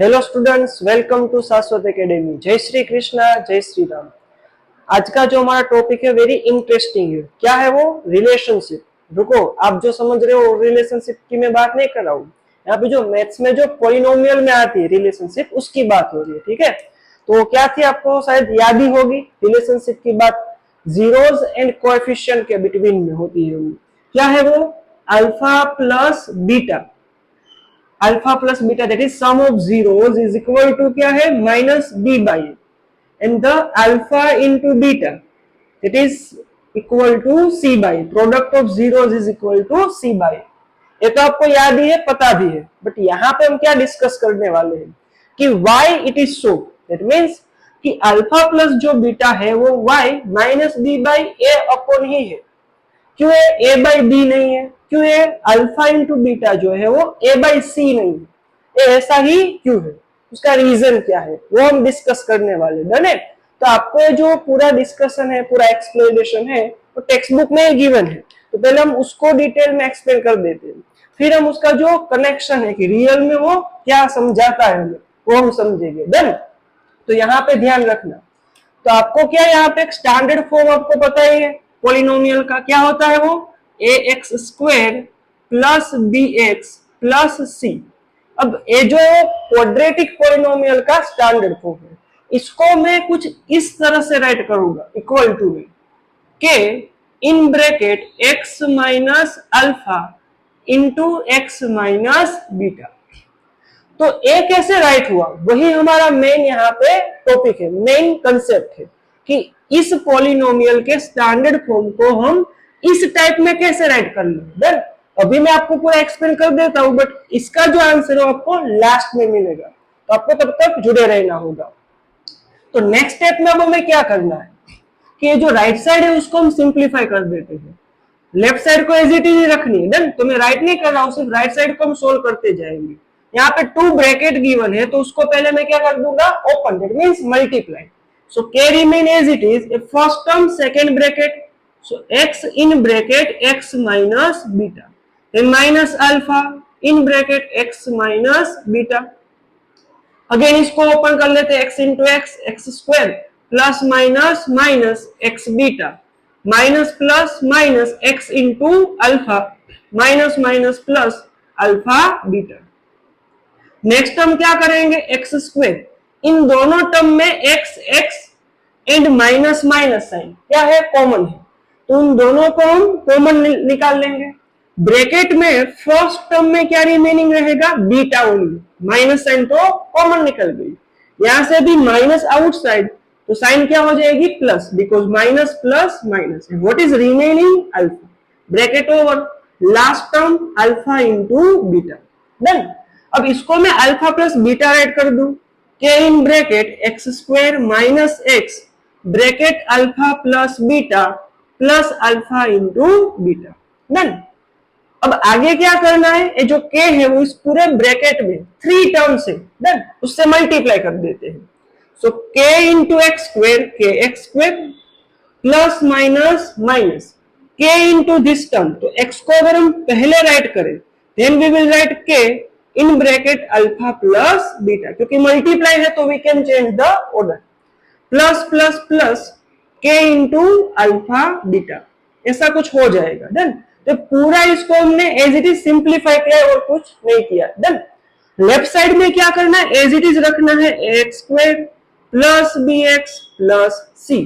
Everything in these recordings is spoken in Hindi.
हेलो स्टूडेंट्स, वेलकम टू शाश्वत एकेडमी। जय श्री कृष्णा, जय श्री राम। आज का जो हमारा टॉपिक है वेरी इंटरेस्टिंग है। क्या है वो? रिलेशनशिप। रुको, आप जो समझ रहे हो रिलेशनशिप की मैं बात नहीं कर रहा हूँ। यहाँ पे जो मैथ्स में जो पॉलिनोमियल में आती है रिलेशनशिप, उसकी बात हो रही है। ठीक है, तो क्या थी आपको शायद याद ही होगी। रिलेशनशिप की बात जीरोस एंड कोएफिशिएंट के बिटवीन में होती है। वो क्या है? वो alpha plus beta. Alpha plus beta that is sum of zeros is equal to क्या है? Minus B by and the alpha into beta that is equal to c by. Product of zeros is equal to c by. ये तो आपको याद ही है, पता भी है, बट यहाँ पे हम क्या डिस्कस करने वाले हैं कि why it is so. That means कि अल्फा प्लस जो बीटा है वो Y minus B by A upon ही है। क्यों है ए बाई बी नहीं है? क्यों है अल्फा इंटू बीटा जो है वो ए बाई सी नहीं है? ये ऐसा ही क्यों है? उसका रीजन क्या है वो हम डिस्कस करने वाले। डन है? तो आपको जो पूरा डिस्कशन है, पूरा एक्सप्लेनेशन है, वो टेक्स्ट बुक में गिवन है। तो पहले हम उसको डिटेल में एक्सप्लेन कर देते हैं, फिर हम उसका जो कनेक्शन है कि रियल में वो क्या समझाता है हमें, वो हम समझेंगे। डन? तो यहाँ पे ध्यान रखना। तो आपको क्या यहाँ पे एक स्टैंडर्ड फॉर्म आपको पता ही है पॉलिनोमियल का। क्या होता है वो? A X square plus B X plus C. अब ये जो क्वाड्रेटिक पॉलिनोमियल का स्टैंडर्ड फॉर्म है, इसको मैं कुछ इस तरह से राइट करूंगा, इक्वल टू में के in bracket x minus alpha into x minus beta. तो ए कैसे राइट हुआ, वही हमारा मेन यहाँ पे टॉपिक है, मेन कंसेप्ट है कि इस पॉलिनोमियल के स्टैंडर्ड फॉर्म को हम इस टाइप में कैसे राइट कर लें। अभी मैं आपको पूरा एक्सप्लेन कर देता हूं, बट इसका जो आंसर है आपको लास्ट में मिलेगा, तो आपको तब तक जुड़े रहना होगा। तो नेक्स्ट स्टेप में अब हमें क्या करना है कि ये जो राइट साइड है उसको हम सिंप्लीफाई कर देते हैं, लेफ्ट साइड को एज इट इज रखनी है। डन? तो मैं राइट नहीं कर रहा हूं, सिर्फ राइट साइड को हम सोल्व करते जाएंगे। यहाँ पे टू ब्रैकेट गिवन है, तो उसको पहले मैं क्या कर दूंगा? Open, that means multiply. So K remain as it is, first term second bracket, so x in bracket x minus beta, then minus alpha in bracket x minus beta. Again इसको ओपन कर लेते हैं, x into X square plus minus minus X beta minus plus minus x into alpha minus minus plus alpha beta. Next term क्या करेंगे? एक्स स्क्वायर, इन दोनों टर्म में x x and minus minus sign क्या है? कॉमन है, तो उन दोनों को हम कॉमन निकाल लेंगे। ब्रैकेट में फर्स्ट टर्म में क्या रिमेनिंग रहेगा? बीटा ओनली, माइनस साइन तो कॉमन निकल गई। यहां से भी माइनस आउटसाइड, तो साइन क्या हो जाएगी? Plus, because minus plus minus. What is remaining? Alpha. Bracket over, last term alpha into beta. Done? अब इसको मैं अल्फा प्लस बीटा राइट कर दूं, के in bracket x square minus x bracket alpha plus beta plus alpha into beta. Done? अब आगे क्या करना है? ये जो के है वो इस पूरे ब्रैकेट में थ्री टर्म से, डन, उससे मल्टीप्लाई कर देते हैं। सो के इंटू एक्स स्क्वायर, के x square plus minus minus के इंटू दिस टर्म, तो एक्स को अगर हम पहले राइट करें then we will write k in bracket alpha plus beta, क्योंकि मल्टीप्लाई है तो we can change the order, plus plus plus k into alpha beta, ऐसा कुछ हो जाएगा। डन? तो पूरा इसको हमने एज इट इज सिंप्लीफाई किया और कुछ नहीं किया। डन? लेफ्ट साइड में क्या करना है? एज इट इज रखना है X square plus B X plus C.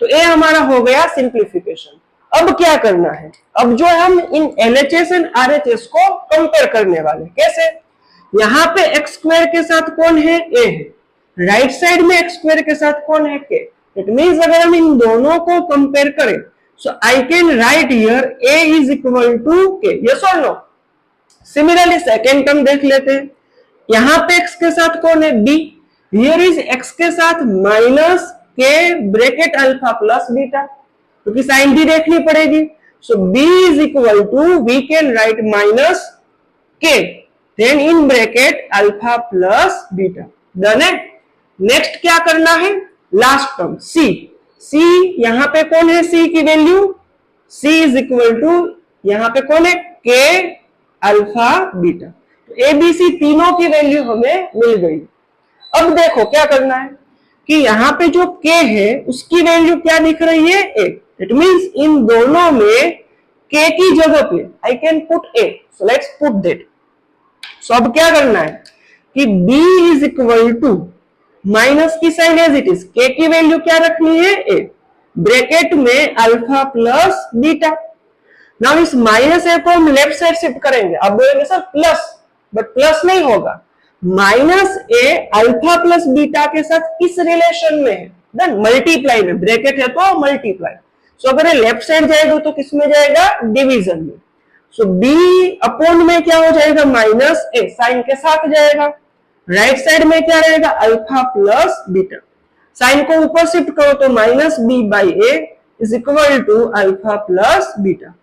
तो ये हमारा हो गया सिंप्लीफिकेशन। अब क्या करना है? अब जो हम इन LHS एंड RHS को कंपेयर करने वाले, कैसे? यहाँ पे एक्स स्क्वायर के साथ कौन है? ए है। राइट साइड में एक्स स्क्वायर के साथ कौन है? के। इट मींस अगर हम इन दोनों को कंपेयर करें, so I can write here A is equal to K. Yes और नो? सिमिलरली सेकेंड टर्म देख लेते हैं। यहाँ पे एक्स के साथ कौन है? बी। हियर इज एक्स के साथ minus K bracket alpha plus beta, क्योंकि साइन भी देखनी पड़ेगी। So B is equal to, we can write minus K then in bracket alpha plus beta. Done है? नेक्स्ट क्या करना है? लास्ट टर्म सी। सी यहां पे कौन है? सी की value C is equal to, यहां पे कौन है? के अल्फा बीटा। तो ए बी सी तीनों की वैल्यू हमें मिल गई। अब देखो क्या करना है कि यहाँ पे जो k है उसकी वैल्यू क्या दिख रही है, a। इट मींस इन दोनों में k की जगह पे I can put a, so let's put that. So अब क्या करना है कि b is equal to minus की sign as it is, k की वैल्यू क्या रखनी है, a, ब्रैकेट में अल्फा प्लस बीटा। नाउ इस माइनस ए को हम लेफ्ट साइड शिफ्ट करेंगे। अब बोलेंगे सर प्लस, बट प्लस नहीं होगा, माइनस ए अल्फा प्लस बीटा के साथ किस रिलेशन में है, देन मल्टीप्लाई में, ब्रैकेट है तो मल्टीप्लाई। सो अगर ये लेफ्ट साइड जाएगा तो किस में जाएगा, डिवीजन में। सो बी अपॉन में क्या हो जाएगा, माइनस ए, साइन के साथ जाएगा। राइट साइड में क्या रहेगा, अल्फा प्लस बीटा। साइन को ऊपर शिफ्ट करो तो minus B by A is equal to alpha plus beta.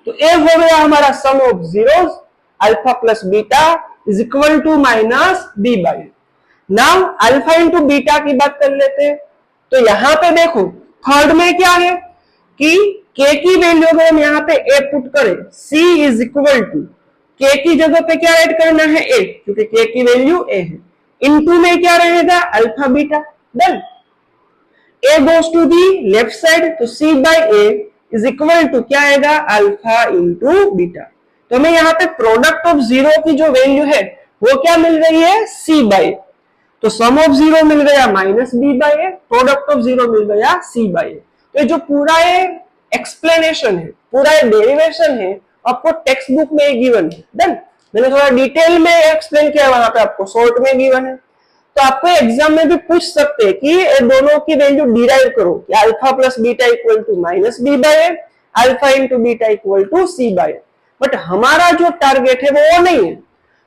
तो ए हो गया हमारा sum of zeros, alpha plus beta is equal to minus B by. Now alpha into beta की बात कर लेते हैं। तो यहां पे देखो थर्ड में क्या है कि k की वैल्यू अगर हम यहाँ पे a पुट करें, c is equal to k की जगह पे क्या ऐड करना है, a, क्योंकि k की वैल्यू a है। इनटू में क्या रहेगा, alpha beta. Done, a goes to the left side, तो c by a is equal to क्या आएगा, अल्फा इंटू बीटा। तो हमें यहाँ पे प्रोडक्ट ऑफ जीरो की जो वैल्यू है वो क्या मिल रही है, c बाई। तो सम ऑफ जीरो मिल गया minus B by A, product of zero मिल गया c बाई ए। तो जो पूरा ये एक्सप्लेनेशन है, पूरा ये डेरिवेशन है, आपको टेक्स्ट बुक में गिवन है। देन मैंने थोड़ा डिटेल में एक्सप्लेन किया, वहां पे आपको शॉर्ट में गिवन है। तो आपको एग्जाम में भी पूछ सकते हैं कि ये दोनों की वैल्यू डिराइव करो, कि alpha plus beta equal to minus B by a, alpha into beta equal to c by a. But हमारा जो टारगेट है वो नहीं है,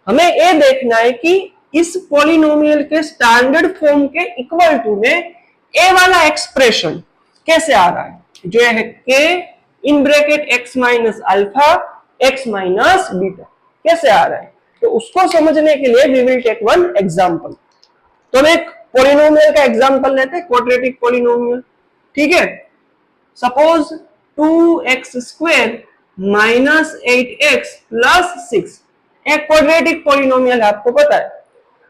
हमें ये देखना है कि इस पॉलिनोमियल के स्टैंडर्ड फॉर्म के इक्वल टू में ए वाला एक्सप्रेशन कैसे आ रहा है, जो है k in bracket x minus alpha x minus beta कैसे आ रहा है। तो उसको समझने के लिए we will take one example. तो हम एक पॉलिनोमियल का एग्जांपल लेते हैं, क्वाड्रेटिक पॉलिनोमियल। ठीक है, suppose 2x square minus 8x plus 6 एक क्वाड्रेटिक पॉलिनोमियल है, आपको पता है।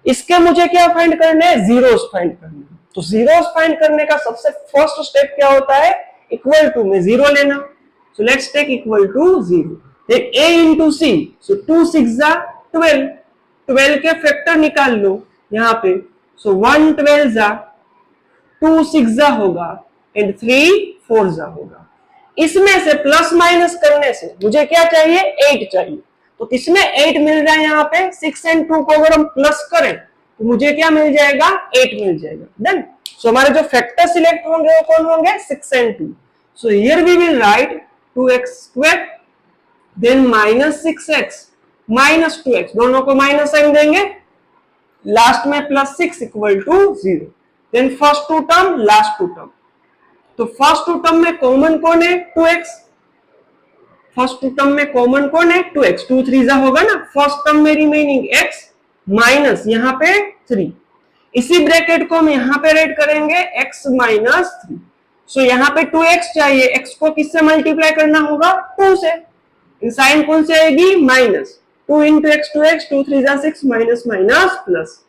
इसके मुझे क्या फाइंड करने हैं, जीरोस फाइंड करने हैं। तो जीरोस फाइंड करने का सबसे फर्स्ट स्टेप क्या होता है, इक्वल टू में जीरो लेना। So let's take equal to zero, then a into C, so 2 6 जा 12, 12 के फैक्टर निकाल लो यहाँ पे। सो 1 12 जा, 2 6 जा होगा एंड 3 4 जा होगा। इसमें से प्लस माइनस करने से मुझे क्या चाहिए, 8 चाहिए। तो किसमें 8 मिल रहा है, यहाँ पे 6 एंड 2 को अगर हम प्लस करें तो मुझे क्या मिल जाएगा, 8 मिल जाएगा। डन। सो हमारे जो फैक्टर सिलेक्ट होंगे वो कौन होंगे, 6 and 2। So here we will write 2x square then minus 6x minus 2x, दोनों को माइनस साइन देंगे, लास्ट में plus 6 equal to 0। Then first two term last two term, तो फर्स्ट टू टर्म में कॉमन कौन है, 2x। फर्स्ट टर्म में कॉमन कौन है, 2x, 2 3 जा होगा ना। फर्स्ट टर्म में रिमेनिंग x माइनस यहाँ पे 3, इसी ब्रैकेट को हम यहाँ पे रेड करेंगे x माइनस 3। सो यहाँ पे 2x चाहिए, x को किससे मल्टीप्लाई करना होगा, 2 से। साइन कौन से आएगी, माइनस 2 इंटू एक्स 2x, 2 3 जा 6 minus minus plus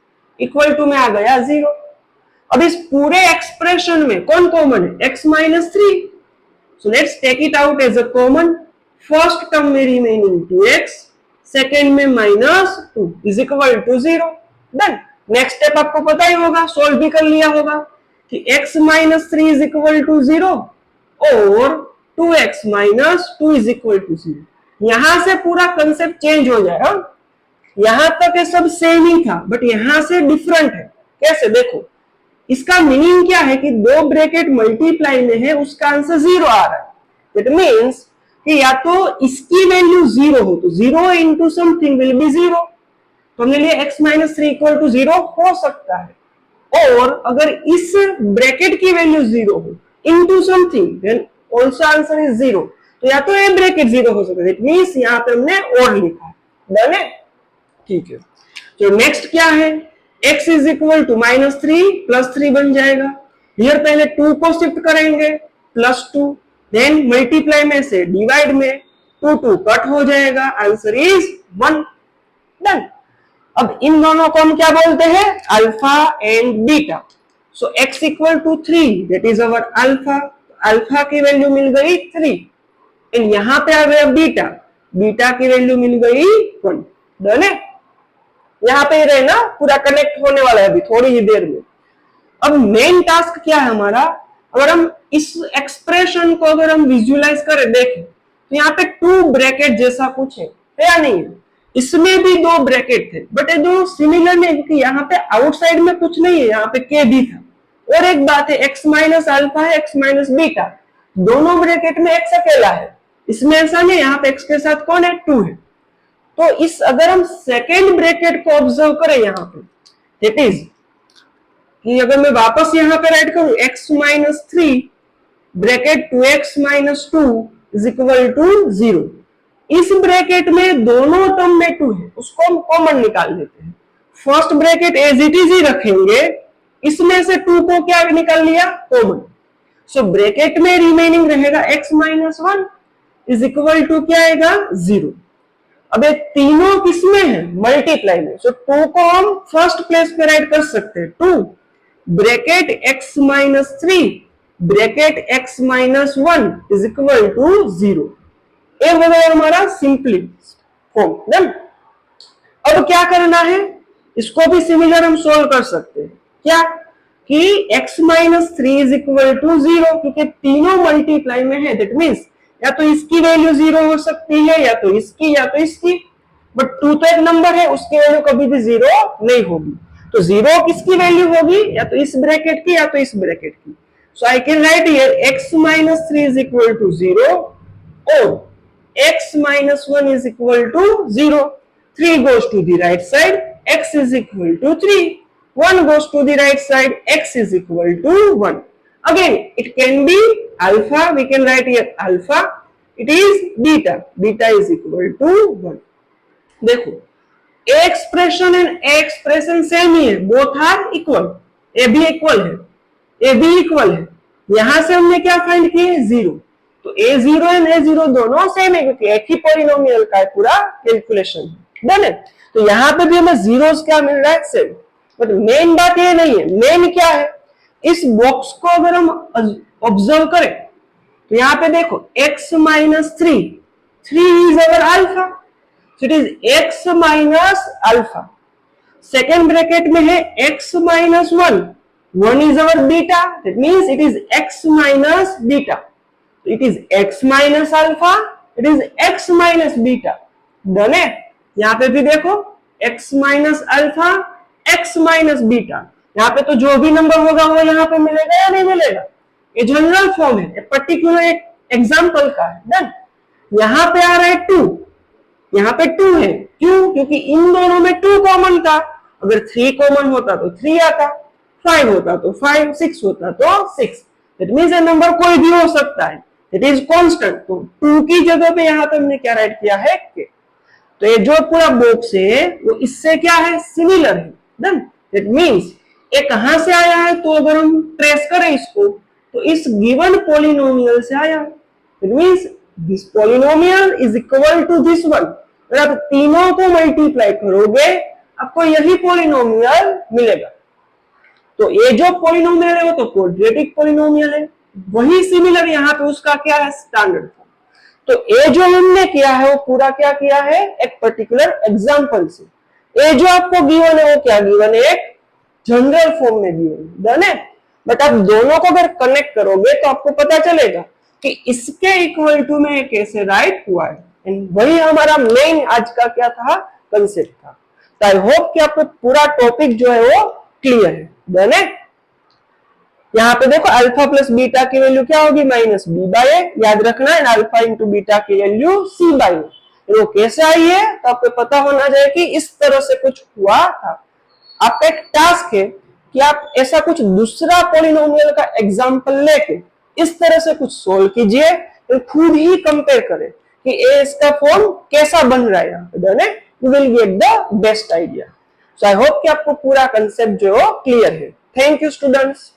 equal to में आ गया 0। अब इस पूरे एक्सप्रेशन में कौन कॉमन है, x minus 3। So let's take it out as a common. First term में रिमेनिंग 2x, सेकेंड में minus 2 is equal to 0। Done. Next step आपको पता ही होगा, सोल्व भी कर लिया होगा कि x minus 3 is equal to 0 और 2x minus 2 is equal to 0। यहां से पूरा कंसेप्ट चेंज हो जाएगा। यहां तक ये सब सेम ही था, बट यहां से डिफरेंट है। कैसे, देखो इसका मीनिंग क्या है कि दो ब्रैकेट मल्टीप्लाई में है, उसका आंसर 0 आ रहा है। इट मीन्स कि या तो इसकी वैल्यू 0 हो, तो 0 इंटू समथिंग विल बी 0। तो हमने लिए x माइनस 3 इक्वल टू 0 हो सकता है। और अगर इस ब्रैकेट की वैल्यू 0 हो into something then also answer is 0। तो या तो ये ब्रैकेट 0 हो सकता है, इट मीन्स यहाँ पे हमने और लिखा है। डन है, ठीक है। तो नेक्स्ट क्या है, x is equal to minus 3 plus 3 बन जाएगा। हियर पहले 2 को शिफ्ट करेंगे प्लस 2, देन मल्टीप्लाई में से डिवाइड में 2 2 कट हो जाएगा, आंसर इज 1। डन। अब इन दोनों को हम क्या बोलते हैं, alpha and beta. So x equal to 3 that is our alpha, alpha की वैल्यू मिल गई 3 एंड यहाँ पे आ गया बीटा, बीटा की वैल्यू मिल गई 1। डन है, यहाँ पे रहे ना, पूरा कनेक्ट होने वाला है अभी थोड़ी ही देर में। अब मेन टास्क क्या है हमारा, अगर हम इस एक्सप्रेशन को अगर हम विजुअलाइज करें, देखें तो यहाँ पे 2 ब्रैकेट जैसा कुछ है या नहीं है, इसमें भी 2 ब्रैकेट थे बट ये दो सिमिलर नहीं, क्योंकि यहाँ पे आउटसाइड में कुछ नहीं है, यहाँ पे के भी था। और एक बात है, x माइनस अल्फा है, x माइनस बीटा, दोनों ब्रैकेट में x अकेला है, इसमें ऐसा नहीं, यहाँ पे x के साथ कौन है, 2 है। तो इस अगर हम सेकेंड ब्रैकेट को ऑब्जर्व करें यहाँ पे, दैट इज कि अगर मैं वापस यहाँ पे राइट करूं x minus 3 bracket 2x minus 2 is equal to 0, इस ब्रैकेट में दोनों टर्म में 2 है, उसको हम कॉमन निकाल लेते हैं। First bracket as it is ही रखेंगे, इसमें से 2 को क्या निकाल लिया, कॉमन। सो ब्रैकेट में रिमेनिंग रहेगा x minus 1 is equal to क्या आएगा, 0। अब ये तीनों किसमें है, मल्टीप्लाई में। सो 2 को हम फर्स्ट प्लेस पे राइट कर सकते हैं, 2 bracket x minus 3 bracket x minus 1 is equal to 0। ये हो गया हमारा सिंपली फॉर्म। डन। अब क्या करना है, इसको भी सिमिलर हम सोल्व कर सकते हैं, क्या कि x minus 3 is equal to 0, क्योंकि तीनों मल्टीप्लाई में है, दैट मीन्स या तो इसकी वैल्यू 0 हो सकती है, या तो इसकी, या तो इसकी, बट 2 तो एक नंबर है, उसकी वैल्यू कभी भी 0 नहीं होगी। तो 0 किसकी वैल्यू होगी, या तो इस ब्रैकेट की या तो इस ब्रैकेट की। So I can write here x minus 3 is equal to 0 और x minus 1 is equal to 0. 3 goes to the right side, x is equal to 3. 1 goes to the right side, x is equal to 1. Again, it can be alpha, we can write here alpha. It is beta, beta is equal to 1. देखो, a expression and a expression same ही है, both are equal. a भी equal है, a भी equal है. यहां से हमने क्या फाइंड किए, 0. तो a0 एंड a0 दोनों सेम है, क्योंकि एक ही पॉलिनोमियल का पूरा कैलकुलेशन है। डन है। तो यहाँ पे भी हमें जीरोस क्या मिल रहा है, सेम। बट मेन बात ये नहीं है, मेन क्या है, इस बॉक्स को अगर हम ऑब्जर्व करें तो यहाँ पे देखो x minus 3 is our alpha, it is x minus alpha. Second bracket में है x minus 1 is our beta, that means it is x minus beta. It is x minus alpha, it is x minus beta. Done है। यहाँ पे भी देखो x minus alpha, x minus beta. यहाँ पे तो जो भी नंबर होगा वो यहाँ पे मिलेगा या नहीं मिलेगा, ये जनरल फॉर्म है, पर्टिकुलर एक एग्जाम्पल का है। डन। यहाँ पे आ रहा है 2, यहाँ पे 2 है, क्यों, क्योंकि इन दोनों में 2 कॉमन था। अगर 3 कॉमन होता तो 3 आता, 5 होता तो 5, 6 होता तो 6। दैट मींस ये नंबर कोई भी हो सकता है, इट इज कॉन्स्टेंट। तो 2 की जगह पे यहाँ पे हमने क्या राइट किया है, के। तो ये जो पूरा बॉक्स है वो इससे क्या है, सिमिलर है। डन। दैट मींस ये कहां से आया है, तो अगर हम ट्रेस करें इसको तो इस गिवन पॉलिनोमियल से आया है। It means this polynomial is equal to this one. अगर आप तीनों को मल्टीप्लाई करोगे आपको यही पॉलिनोमियल मिलेगा। तो ये जो पॉलिनोमियल है वो तो क्वाड्रेटिक पॉलिनोमियल है, वही सिमिलर यहाँ पे उसका क्या है, स्टैंडर्ड फॉर्म। तो ये जो हमने किया है वो पूरा क्या किया है, एक पर्टिकुलर एग्जांपल से। ये जो आपको गिवन है वो क्या गिवन है, एक जनरल फॉर्म में गिवन है। डन है। बट आप दोनों को अगर कनेक्ट करोगे तो आपको पता चलेगा कि इसके इक्वल टू में कैसे राइट हुआ है। एंड वही हमारा मेन आज का क्या था, कंसेप्ट था। तो आई होप कि आपको पूरा टॉपिक जो है वो क्लियर है। डन है। यहाँ पे देखो अल्फा प्लस बीटा की वैल्यू क्या होगी, माइनस बी बाई ए, याद रखना है। अल्फा इंटू बीटा की वैल्यू सी बाई ए। वो कैसे आई है तो आपको पता होना चाहिए कि इस तरह से कुछ हुआ था। आपका एक टास्क है कि आप ऐसा कुछ दूसरा पॉलिनोमियल का एग्जांपल लेके इस तरह से कुछ सोल्व कीजिए और खुद ही कंपेयर करें कि इसका फॉर्म कैसा बन रहा है। डन है। You will get the best idea. So I hope कि आपको पूरा कंसेप्ट जो क्लियर है। Thank you students.